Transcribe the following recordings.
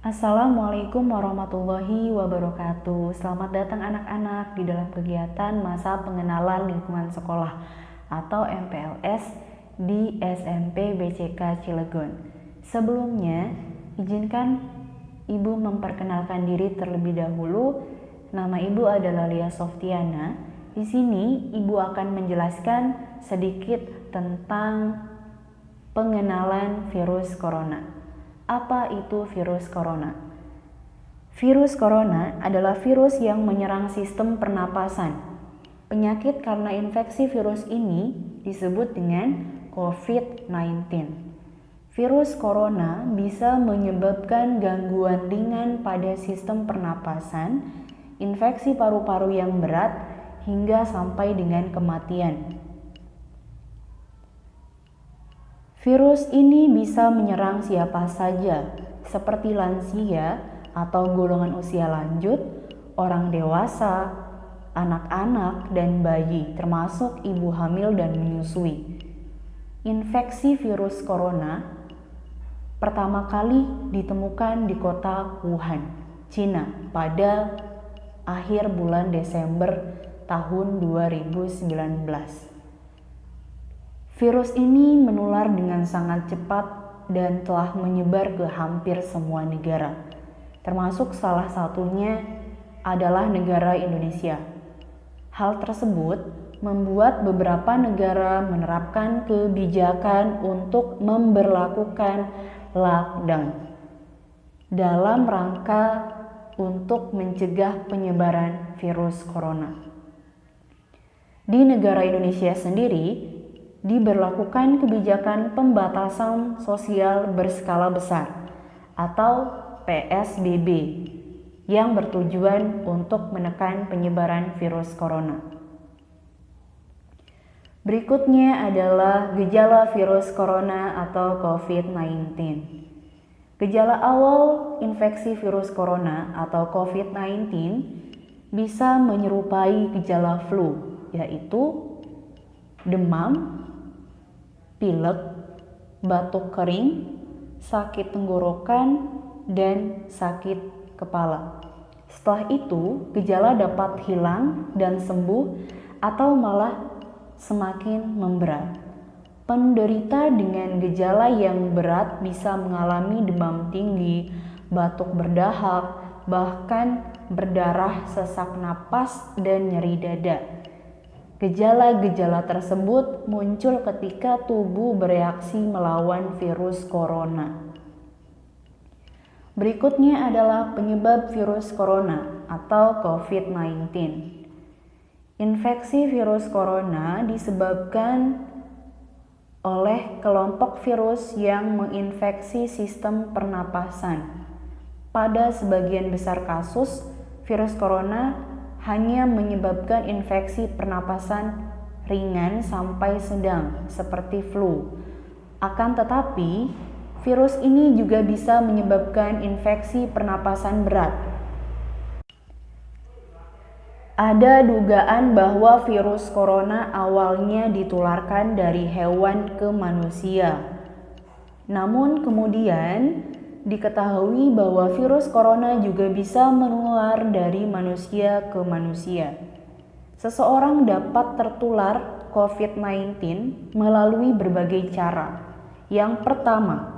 Assalamualaikum warahmatullahi wabarakatuh. Selamat datang anak-anak di dalam kegiatan masa pengenalan lingkungan sekolah atau MPLS di SMP BCK Cilegon. Sebelumnya, izinkan Ibu memperkenalkan diri terlebih dahulu. Nama Ibu adalah Lia Softiana. Di sini Ibu akan menjelaskan sedikit tentang pengenalan virus corona. Apa itu virus corona? Virus corona adalah virus yang menyerang sistem pernapasan. Penyakit karena infeksi virus ini disebut dengan COVID-19. Virus corona bisa menyebabkan gangguan ringan pada sistem pernapasan, infeksi paru-paru yang berat, hingga sampai dengan kematian. Virus ini bisa menyerang siapa saja, seperti lansia atau golongan usia lanjut, orang dewasa, anak-anak, dan bayi, termasuk ibu hamil dan menyusui. Infeksi virus corona pertama kali ditemukan di kota Wuhan, Cina, pada akhir bulan Desember tahun 2019. Virus ini menular dengan sangat cepat dan telah menyebar ke hampir semua negara, termasuk salah satunya adalah negara Indonesia. Hal tersebut membuat beberapa negara menerapkan kebijakan untuk memberlakukan lockdown dalam rangka untuk mencegah penyebaran virus corona. Di negara Indonesia sendiri, diberlakukan kebijakan pembatasan sosial berskala besar atau PSBB yang bertujuan untuk menekan penyebaran virus corona. Berikutnya adalah gejala virus corona atau COVID-19. Gejala awal infeksi virus corona atau COVID-19 bisa menyerupai gejala flu, yaitu demam, pilek, batuk kering, sakit tenggorokan, dan sakit kepala. Setelah itu, gejala dapat hilang dan sembuh atau malah semakin memberat. Penderita dengan gejala yang berat bisa mengalami demam tinggi, batuk berdahak, bahkan berdarah, sesak napas, dan nyeri dada. Gejala-gejala tersebut muncul ketika tubuh bereaksi melawan virus corona. Berikutnya adalah penyebab virus corona atau COVID-19. Infeksi virus corona disebabkan oleh kelompok virus yang menginfeksi sistem pernapasan. Pada sebagian besar kasus, virus corona hanya menyebabkan infeksi pernapasan ringan sampai sedang seperti flu. Akan tetapi, virus ini juga bisa menyebabkan infeksi pernapasan berat. Ada dugaan bahwa virus corona awalnya ditularkan dari hewan ke manusia. Namun kemudian diketahui bahwa virus corona juga bisa menular dari manusia ke manusia. Seseorang dapat tertular COVID-19 melalui berbagai cara. Yang pertama,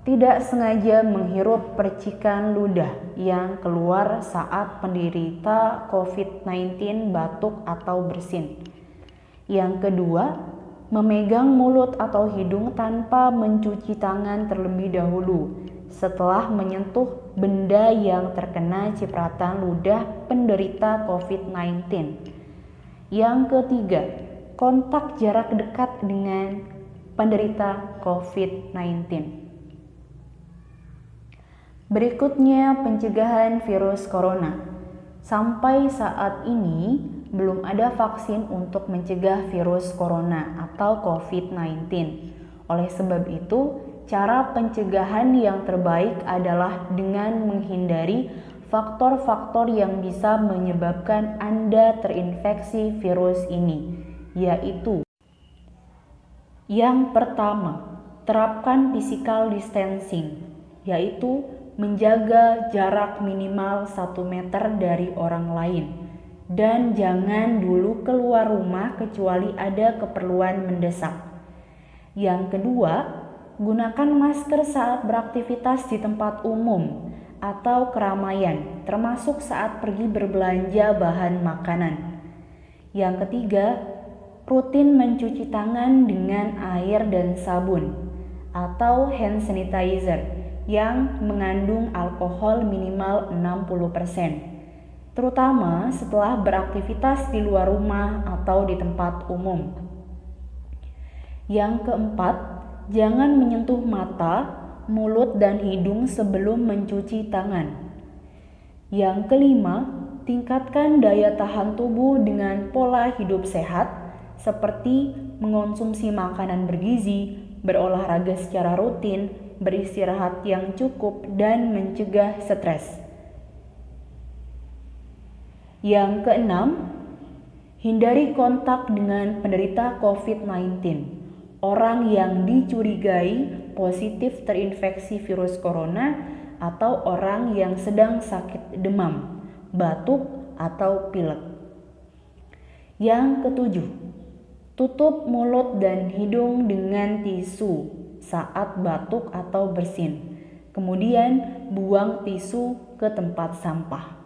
tidak sengaja menghirup percikan ludah yang keluar saat penderita COVID-19 batuk atau bersin. Yang kedua, memegang mulut atau hidung tanpa mencuci tangan terlebih dahulu setelah menyentuh benda yang terkena cipratan ludah penderita COVID-19. Yang ketiga, kontak jarak dekat dengan penderita COVID-19. Berikutnya, pencegahan virus corona. Sampai saat ini, belum ada vaksin untuk mencegah virus corona atau COVID-19. Oleh sebab itu, cara pencegahan yang terbaik adalah dengan menghindari faktor-faktor yang bisa menyebabkan Anda terinfeksi virus ini, yaitu yang pertama, terapkan physical distancing, yaitu menjaga jarak minimal 1 meter dari orang lain, dan jangan dulu keluar rumah kecuali ada keperluan mendesak. Yang kedua, gunakan masker saat beraktivitas di tempat umum atau keramaian, termasuk saat pergi berbelanja bahan makanan. Yang ketiga, rutin mencuci tangan dengan air dan sabun atau hand sanitizer yang mengandung alkohol minimal 60%, terutama setelah beraktivitas di luar rumah atau di tempat umum. Yang keempat, jangan menyentuh mata, mulut, dan hidung sebelum mencuci tangan. Yang kelima, tingkatkan daya tahan tubuh dengan pola hidup sehat seperti mengonsumsi makanan bergizi, berolahraga secara rutin, beristirahat yang cukup, dan mencegah stres. Yang keenam, hindari kontak dengan penderita COVID-19, orang yang dicurigai positif terinfeksi virus corona, atau orang yang sedang sakit demam, batuk, atau pilek. Yang ketujuh, tutup mulut dan hidung dengan tisu saat batuk atau bersin. Kemudian buang tisu ke tempat sampah.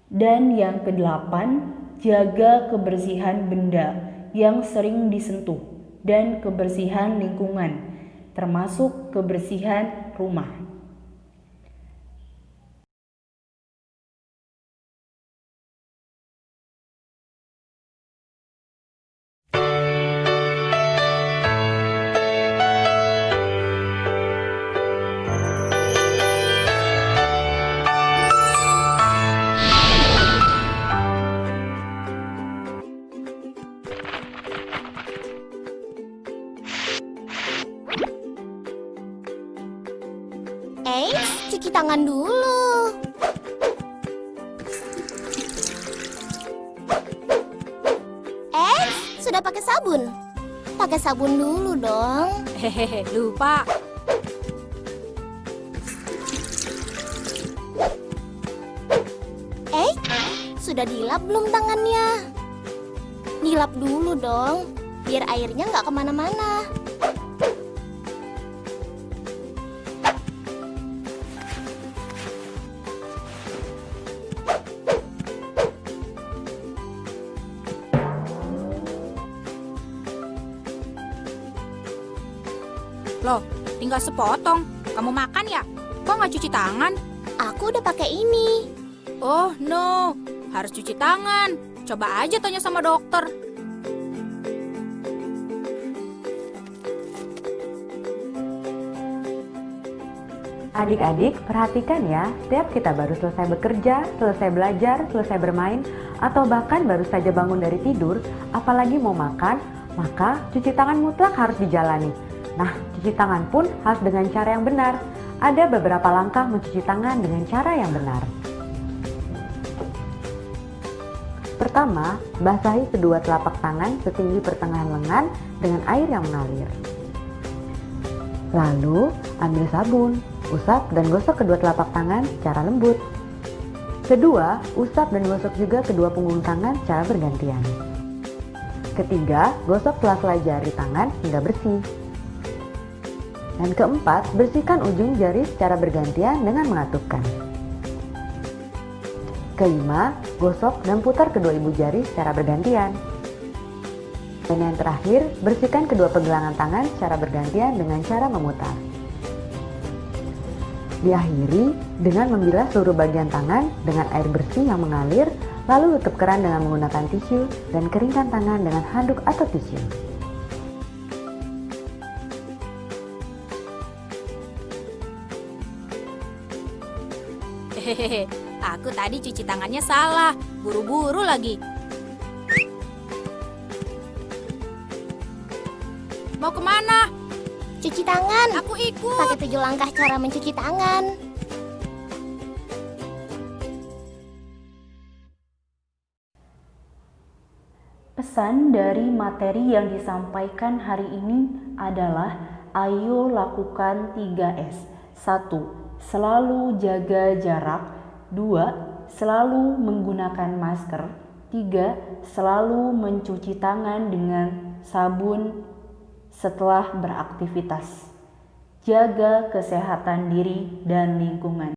Dan yang kedelapan, jaga kebersihan benda yang sering disentuh dan kebersihan lingkungan, termasuk kebersihan rumah. Cuci tangan dulu. Sudah pakai sabun? Pakai sabun dulu dong. Hehehe, lupa. Sudah dilap belum tangannya? Dilap dulu dong, biar airnya nggak kemana-mana. Loh, tinggal sepotong. Kamu makan ya? Kok nggak cuci tangan? Aku udah pakai ini. Oh no, harus cuci tangan. Coba aja tanya sama dokter. Adik-adik, perhatikan ya, setiap kita baru selesai bekerja, selesai belajar, selesai bermain, atau bahkan baru saja bangun dari tidur, apalagi mau makan, maka cuci tangan mutlak harus dijalani. Nah, cuci tangan pun harus dengan cara yang benar. Ada beberapa langkah mencuci tangan dengan cara yang benar. Pertama, basahi kedua telapak tangan setinggi pertengahan lengan dengan air yang mengalir. Lalu, ambil sabun, usap dan gosok kedua telapak tangan secara lembut. Kedua, usap dan gosok juga kedua punggung tangan secara bergantian. Ketiga, gosok sela-sela jari tangan hingga bersih. Dan keempat, bersihkan ujung jari secara bergantian dengan mengatupkan. Kelima, gosok dan putar kedua ibu jari secara bergantian. Dan yang terakhir, bersihkan kedua pergelangan tangan secara bergantian dengan cara memutar. Diakhiri dengan membilas seluruh bagian tangan dengan air bersih yang mengalir, lalu tutup keran dengan menggunakan tisu dan keringkan tangan dengan handuk atau tisu. Hehehe, aku tadi cuci tangannya salah. Buru-buru lagi. Mau kemana? Cuci tangan. Aku ikut. Pakai 7 langkah cara mencuci tangan. Pesan dari materi yang disampaikan hari ini adalah ayo lakukan 3S. 1. Selalu jaga jarak. 2. Selalu menggunakan masker. 3. Selalu mencuci tangan dengan sabun setelah beraktivitas. Jaga kesehatan diri dan lingkungan.